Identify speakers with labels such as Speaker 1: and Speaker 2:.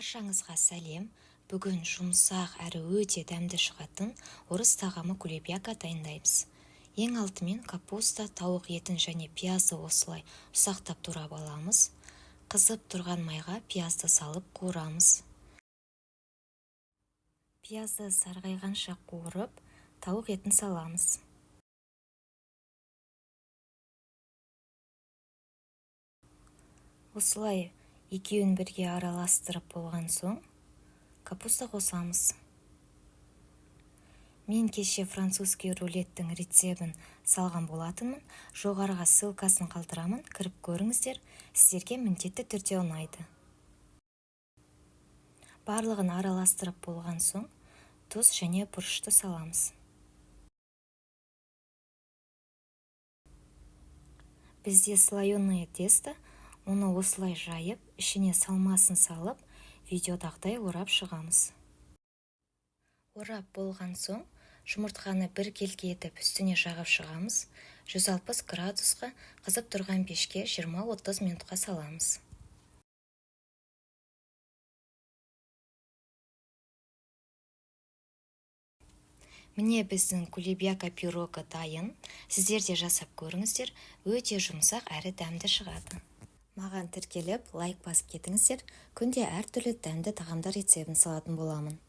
Speaker 1: Баршаңызға сәлем. Бүгін жұмсақ әрі өте дәмді шығатын орыс тағамы кулебяка дайындаймыз. Ең алдымен капуста, тауық етін және пиязды осылай ұсақтап турап аламыз. Қызып тұрған майға пиязды салып қуырамыз. Пиязды сарғайғанша қуырып, тауық етін саламыз. Осылай екеуін бірге араластырып болған соң, капуста қосамыз. Мен кеше французский рулеттің рецебін салған болатынмын. Жоғарыға ссылкасын қалдырамын, кіріп көріңіздер, сіздерге міндетті түрде ұнайды. Барлығын араластырып болған соң, тұз және бұрышты саламыз. Бізде слоеное тесто, оны осылай жайып, ішіне салмасын салып, видеодағыдай орап шығамыз. Орап болған соң, жұмыртқаны бір келке етіп үстіне жағып шығамыз. 160 градусқа қызып тұрған пешке 20-30 минутқа саламыз. Міне біздің кулебяка пирогы дайын. Сіздер де жасап көріңіздер, өте жұмсақ әрі дәмді шығады. Маған тіркеліп, лайк басып кетіңіздер. Күнде әртүрлі дәмді тағамдар рецебін салатын боламын.